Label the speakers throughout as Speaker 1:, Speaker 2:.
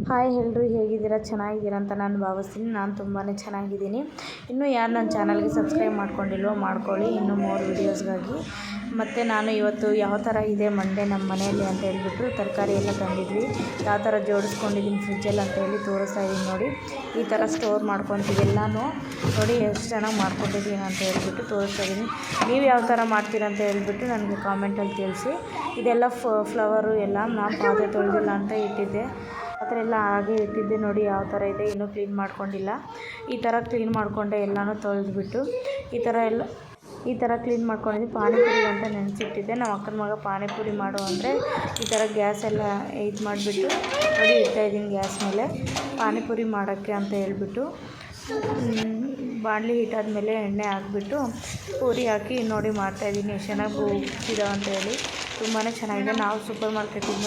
Speaker 1: Hi ಎಲ್ಲರೂ ಹೇಗಿದ್ದೀರಾ? ಚೆನ್ನಾಗಿದ್ದೀರಾ ಅಂತ ನಾನು ಭಾವಿಸ್ತೀನಿ. ನಾನು ತುಂಬಾ ಚೆನ್ನಾಗಿದ್ದೀನಿ. ಇನ್ನೂ ಯಾರು ನನ್ನ ಚಾನಲ್ಗೆ ಸಬ್ಸ್ಕ್ರೈಬ್ ಮಾಡ್ಕೊಂಡಿಲ್ವೋ ಮಾಡ್ಕೊಳ್ಳಿ, ಇನ್ನೂ ಮೋರ್ ವೀಡಿಯೋಸ್ಗಾಗಿ. ಮತ್ತು ನಾನು ಇವತ್ತು ಯಾವ ಥರ ಇದೆ ಮಂಡೆ ನಮ್ಮ ಮನೆಯಲ್ಲಿ ಅಂತ ಹೇಳ್ಬಿಟ್ಟು ತರಕಾರಿ ಎಲ್ಲ ತಂದಿದ್ವಿ, ಯಾವ ಥರ ಜೋಡಿಸ್ಕೊಂಡಿದ್ದೀನಿ ಫ್ರಿಜ್ಜಲ್ಲಿ ಅಂತ ಹೇಳಿ ತೋರಿಸ್ತಾ ಇದ್ದೀನಿ. ನೋಡಿ, ಈ ಥರ ಸ್ಟೋರ್ ಮಾಡ್ಕೊತೀವಿ ಎಲ್ಲನೂ. ನೋಡಿ ಎಷ್ಟು ಚೆನ್ನಾಗಿ ಮಾಡ್ಕೊಂಡಿದ್ದೀನಿ ಅಂತ ಹೇಳ್ಬಿಟ್ಟು ತೋರಿಸ್ತಾ ಇದ್ದೀನಿ. ನೀವು ಯಾವ ಥರ ಮಾಡ್ತೀರಾ ಅಂತ ಹೇಳ್ಬಿಟ್ಟು ನನಗೆ ಕಾಮೆಂಟಲ್ಲಿ ತಿಳಿಸಿ. ಇದೆಲ್ಲ ಫ್ಲವರು ಎಲ್ಲ ನಾನು ಪಾತ್ರೆ ತೊಳೆದಿಲ್ಲ ಅಂತ ಇಟ್ಟಿದ್ದೆ, ಆ ಥರ ಎಲ್ಲ ಹಾಗೆ ಇಟ್ಟಿದ್ದೆ. ನೋಡಿ ಯಾವ ಥರ ಇದೆ, ಇನ್ನೂ ಕ್ಲೀನ್ ಮಾಡ್ಕೊಂಡಿಲ್ಲ. ಈ ಥರ ಕ್ಲೀನ್ ಮಾಡಿಕೊಂಡೆ ಎಲ್ಲನೂ ತೊಳೆದ್ಬಿಟ್ಟು ಈ ಥರ ಕ್ಲೀನ್ ಮಾಡ್ಕೊಂಡಿದ್ದೆ. ಪಾನಿಪುರಿ ಅಂತ ನೆನೆಸಿಟ್ಟಿದ್ದೆ. ನಮ್ಮ ಅಕ್ಕನ ಮಗ ಪಾನಿಪುರಿ ಮಾಡು ಅಂದರೆ ಈ ಥರ ಗ್ಯಾಸ್ ಎಲ್ಲ ಇದು ಮಾಡಿಬಿಟ್ಟು ನೋಡಿ ಇಡ್ತಾಯಿದ್ದೀನಿ ಗ್ಯಾಸ್ ಮೇಲೆ ಪಾನಿಪುರಿ ಮಾಡೋಕ್ಕೆ ಅಂತ ಹೇಳ್ಬಿಟ್ಟು. ಬಾಣಲಿ ಹಿಟ್ಟಾದ್ಮೇಲೆ ಎಣ್ಣೆ ಹಾಕ್ಬಿಟ್ಟು ಪೂರಿ ಹಾಕಿ ನೋಡಿ ಮಾಡ್ತಾಯಿದ್ದೀನಿ. ಎಷ್ಟು ಚೆನ್ನಾಗಿ ಉಬ್ಬಿದಾವೆ ಅಂತ ಹೇಳಿ ತುಂಬಾ ಚೆನ್ನಾಗಿದೆ. ನಾವು ಸೂಪರ್ ಮಾರ್ಕೆಟಿಂದ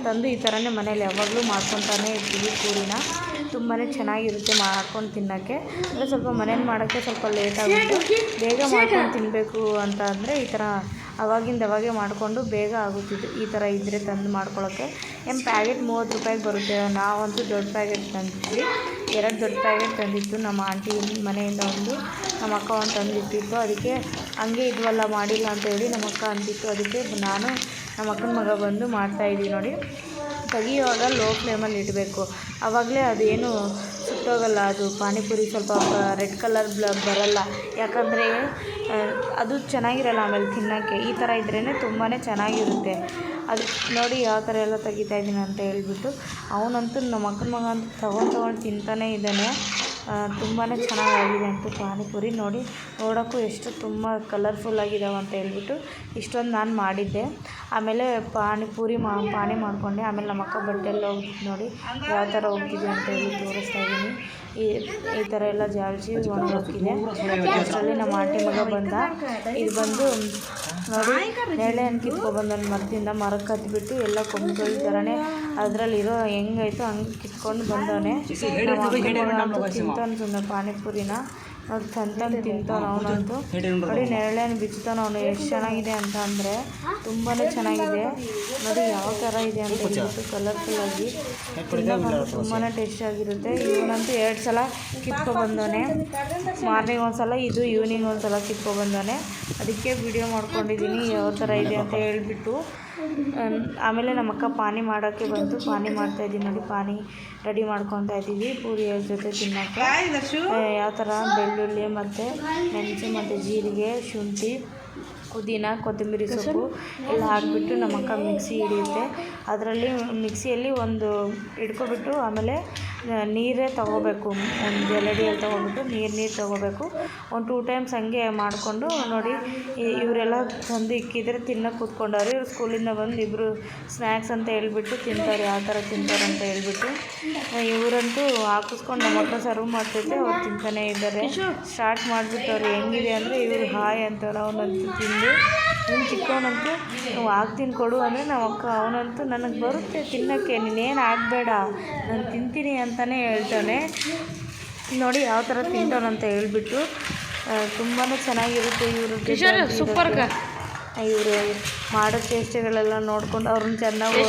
Speaker 1: ತಂದು ಈ ಥರನೇ ಮನೇಲಿ ಯಾವಾಗಲೂ ಮಾಡ್ಕೊತಾನೆ ಇರ್ತೀವಿ. ಪೂರಿನ ತುಂಬಾ ಚೆನ್ನಾಗಿರುತ್ತೆ ಮಾಡ್ಕೊಂಡು ತಿನ್ನೋಕ್ಕೆ. ಅಂದರೆ ಸ್ವಲ್ಪ ಮನೇಲಿ ಮಾಡೋಕ್ಕೆ ಸ್ವಲ್ಪ ಲೇಟ್ ಆಗುತ್ತೆ. ಬೇಗ ಮಾಡ್ಕೊಂಡು ತಿನ್ನಬೇಕು ಅಂತ ಅಂದರೆ ಈ ಥರ ಅವಾಗೆ ಮಾಡಿಕೊಂಡು ಬೇಗ ಆಗುತ್ತಿದ್ದು ಈ ಥರ ಇದ್ದರೆ ತಂದು ಮಾಡ್ಕೊಳ್ಳೋಕ್ಕೆ. ಪ್ಯಾಕೆಟ್ 30 ರೂಪಾಯಿಗೆ ಬರುತ್ತೆ. ನಾವಂತೂ ದೊಡ್ಡ ಪ್ಯಾಕೆಟ್ ತಂದಿದ್ವಿ, 2 ದೊಡ್ಡ ಪ್ಯಾಕೆಟ್ ತಂದಿತ್ತು. ನಮ್ಮ ಆಂಟಿ ಮನೆಯಿಂದ ಒಂದು, ನಮ್ಮ ಅಕ್ಕ ಒಂದು ತಂದಿಟ್ಟಿತ್ತು. ಅದಕ್ಕೆ ಹಂಗೆ ಇದ್ವಲ್ಲ ಮಾಡಿಲ್ಲ ಅಂತೇಳಿ ನಮ್ಮ ಅಕ್ಕ ಅಂತಿತ್ತು. ಅದಕ್ಕೆ ನಾನು ನಮ್ಮ ಅಕ್ಕನ ಮಗ ಬಂದು ಮಾಡ್ತಾಯಿದ್ವಿ. ನೋಡಿ, ತೆಗಿಯುವಾಗ ಲೋ ಫ್ಲೇಮಲ್ಲಿ ಇಡಬೇಕು, ಆವಾಗಲೇ ಅದೇನು ಸುಟ್ಟೋಗಲ್ಲ. ಅದು ಪಾನಿಪುರಿ ಸ್ವಲ್ಪ ರೆಡ್ ಕಲರ್ ಬರಲ್ಲ, ಯಾಕಂದರೆ ಅದು ಚೆನ್ನಾಗಿರಲ್ಲ ಆಮೇಲೆ ತಿನ್ನೋಕ್ಕೆ. ಈ ಥರ ಇದ್ರೇ ತುಂಬಾ ಚೆನ್ನಾಗಿರುತ್ತೆ. ಅದು ನೋಡಿ ಯಾವ ಥರ ಎಲ್ಲ ತೆಗಿತಾಯಿದ್ದೀನಿ ಅಂತ ಹೇಳ್ಬಿಟ್ಟು. ಅವನಂತೂ ನಮ್ಮ ಅಕ್ಕನ ಮಗ ಅಂತೂ ತೊಗೊಂಡು ತಿಂತಾನೇ ಇದ್ದಾನೆ. ತುಂಬಾ ಚೆನ್ನಾಗಾಗಿದೆ ಅಂತೂ ಪಾನಿಪುರಿ. ನೋಡಿ, ನೋಡೋಕ್ಕೂ ಎಷ್ಟು ತುಂಬ ಕಲರ್ಫುಲ್ ಆಗಿದ್ದಾವೆ ಅಂತ ಹೇಳ್ಬಿಟ್ಟು ಇಷ್ಟೊಂದು ನಾನು ಮಾಡಿದ್ದೆ. ಆಮೇಲೆ ಪಾನಿಪುರಿ ಪಾನಿ ಮಾಡಿಕೊಂಡೆ. ಆಮೇಲೆ ನಮ್ಮ ಅಕ್ಕ ಬಟ್ಟೆಲ್ಲ ಹೋಗ್ತಿದ್ದು ನೋಡಿ ಯಾವ ಥರ ಹೋಗ್ತಿದೆ ಅಂತ ಹೇಳಿ ತೋರಿಸ್ತಾ ಇದ್ದೀನಿ. ಈ ಥರ ಎಲ್ಲ ಜಾಲ್ಸಿ ಹೋಗಿದೆ. ಅಷ್ಟರಲ್ಲಿ ನಮ್ಮ ಆಂಟಿ ಮಗ ಬಂದ. ಇದು ಬಂದು ನೋಡಿ ನೇಳೆ ಹಣ್ಣು ಕಿತ್ಕೊಬಂದವನು ಮರದಿಂದ. ಮರಕ್ಕೆ ಹತ್ಬಿಟ್ಟು ಎಲ್ಲ ಕೊಂಬುಗಳ ಥರನೇ ಅದರಲ್ಲಿರೋ ಹೆಂಗಾಯ್ತು ಹಂಗೆ ಕಿತ್ಕೊಂಡು ಬಂದವನೇ. ತಿಂತಾನೆ ಸುಮ್ಮನೆ ಪಾನಿಪುರಿನ. ನೋಡಿ ತಂದು ತಿಂತಾನೆ ಅವನಂತೂ. ನೋಡಿ ನೇರಳೆಹಣ್ಣು ಬಿಚ್ತಾನೆ ಅವನು. ಎಷ್ಟು ಚೆನ್ನಾಗಿದೆ ಅಂತ ಅಂದರೆ ತುಂಬಾ ಚೆನ್ನಾಗಿದೆ. ನೋಡಿ ಯಾವ ಥರ ಇದೆ ಅಂತ ಹೇಳ್ಬಿಟ್ಟು ಕಲರ್ಫುಲ್ಲಾಗಿ ತುಂಬಾ ಟೇಸ್ಟಿಯಾಗಿರುತ್ತೆ. ಇವನಂತೂ 2 ಸಲ ಕಿತ್ಕೊಬಂದವನೇ. ಮಾರ್ನಿಂಗ್ ಒಂದು ಸಲ, ಇದು ಈವ್ನಿಂಗ್ ಒಂದು ಸಲ ಕಿತ್ಕೊಬಂದವನೇ. ಅದಕ್ಕೆ ವಿಡಿಯೋ ಮಾಡ್ಕೊಂಡಿದ್ದೀನಿ ಯಾವ ಥರ ಇದೆ ಅಂತ ಹೇಳ್ಬಿಟ್ಟು. ಆಮೇಲೆ ನಮ್ಮ ಅಕ್ಕ ಪಾನಿ ಮಾಡೋಕ್ಕೆ ಬಂತು. ಪಾನಿ ಮಾಡ್ತಾಯಿದ್ದೀನಿ ನೋಡಿ, ಪಾನಿ ರೆಡಿ ಮಾಡ್ಕೊತಾ ಇದ್ದೀವಿ ಪೂರಿ ಜೊತೆ ತಿನ್ನೋಕ್ಕೆ. ಯಾವ ಥರ ಬೆಳ್ಳುಳ್ಳಿ ಮತ್ತು ಮೆಣಸು ಮತ್ತು ಜೀರಿಗೆ, ಶುಂಠಿ, ಪುದೀನ, ಕೊತ್ತಂಬರಿ ಸೊಪ್ಪು ಎಲ್ಲ ಹಾಕಿಬಿಟ್ಟು ನಮ್ಮ ಅಕ್ಕ ಮಿಕ್ಸಿ ಹಿಡಿಯುತ್ತೆ. ಅದರಲ್ಲಿ ಮಿಕ್ಸಿಯಲ್ಲಿ ಒಂದು ಹಿಡ್ಕೊಬಿಟ್ಟು ಆಮೇಲೆ ನೀರೇ ತೊಗೋಬೇಕು. ಒಂದು ಜರಡಿಯಲ್ಲಿ ತೊಗೊಬಿಟ್ಟು ನೀರು ತೊಗೋಬೇಕು. ಒಂದು 2 ಟೈಮ್ಸ್ ಹಂಗೆ ಮಾಡಿಕೊಂಡು ನೋಡಿ. ಇವರೆಲ್ಲ ತಂದು ಇಕ್ಕಿದ್ರೆ ತಿನ್ನೋಕೆ ಕೂತ್ಕೊಂಡವ್ರು. ಇವ್ರು ಸ್ಕೂಲಿಂದ ಬಂದು ಇಬ್ಬರು ಸ್ನ್ಯಾಕ್ಸ್ ಅಂತ ಹೇಳ್ಬಿಟ್ಟು ತಿಂತಾರೆ. ಯಾವ ಥರ ತಿಂತಾರೆ ಅಂತ ಹೇಳ್ಬಿಟ್ಟು ಇವರಂತೂ ಹಾಕಿಸ್ಕೊಂಡು ನಮ್ಮ ಅಕ್ಕ ಸರ್ವ್ ಮಾಡ್ತೈತೆ, ಅವ್ರು ತಿಂತಾನೇ ಇದ್ದಾರೆ. ಸ್ಟಾರ್ಟ್ ಮಾಡಿಬಿಟ್ಟು ಅವ್ರು ಹೆಂಗಿದೆ ಅಂದರೆ ಇವರು ಹಾಯ್ ಅಂತಾರೆ. ಅವನಂತೂ ತಿಂದು ಇನ್ನು ಚಿಕ್ಕವನಂತೂ ನಾವು ಹಾಕ್ತೀನಿ ಕೊಡು ಅಂದರೆ ನಮ್ಮ ಅಕ್ಕ ಅವನಂತೂ ನನಗೆ ಬರುತ್ತೆ ತಿನ್ನೋಕ್ಕೆ, ನೀನೇನು ಆಗಬೇಡ ನಾನು ತಿಂತೀನಿ ಅಂತಲೇ ಹೇಳ್ತಾನೆ. ನೋಡಿ ಯಾವ ಥರ ತಿಂತಾನಂತ ಹೇಳ್ಬಿಟ್ಟು ತುಂಬಾ ಚೆನ್ನಾಗಿರುತ್ತೆ. ಇವರು ಸೂಪರ್ ಇವರು ಮಾಡೋ ಚೇಷ್ಟೆಗಳೆಲ್ಲ ನೋಡ್ಕೊಂಡು ಅವ್ರನ್ನ ಚೆನ್ನಾಗಿ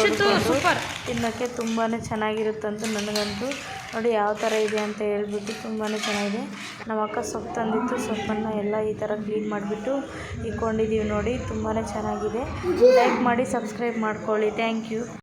Speaker 1: ತಿನ್ನೋಕ್ಕೆ ತುಂಬಾ ಚೆನ್ನಾಗಿರುತ್ತಂತ ನನಗಂತೂ. ನೋಡಿ ಯಾವ ಥರ ಇದೆ ಅಂತ ಹೇಳ್ಬಿಟ್ಟು ತುಂಬಾ ಚೆನ್ನಾಗಿದೆ. ನಮ್ಮ ಅಕ್ಕ ಸೊಪ್ಪು ತಂದಿತ್ತು, ಸೊಪ್ಪನ್ನು ಎಲ್ಲ ಈ ಥರ ಕ್ಲೀನ್ ಮಾಡಿಬಿಟ್ಟು ಇಟ್ಕೊಂಡಿದ್ದೀವಿ. ನೋಡಿ ತುಂಬಾ ಚೆನ್ನಾಗಿದೆ. ಲೈಕ್ ಮಾಡಿ, ಸಬ್ಸ್ಕ್ರೈಬ್ ಮಾಡ್ಕೊಳ್ಳಿ. Thank you.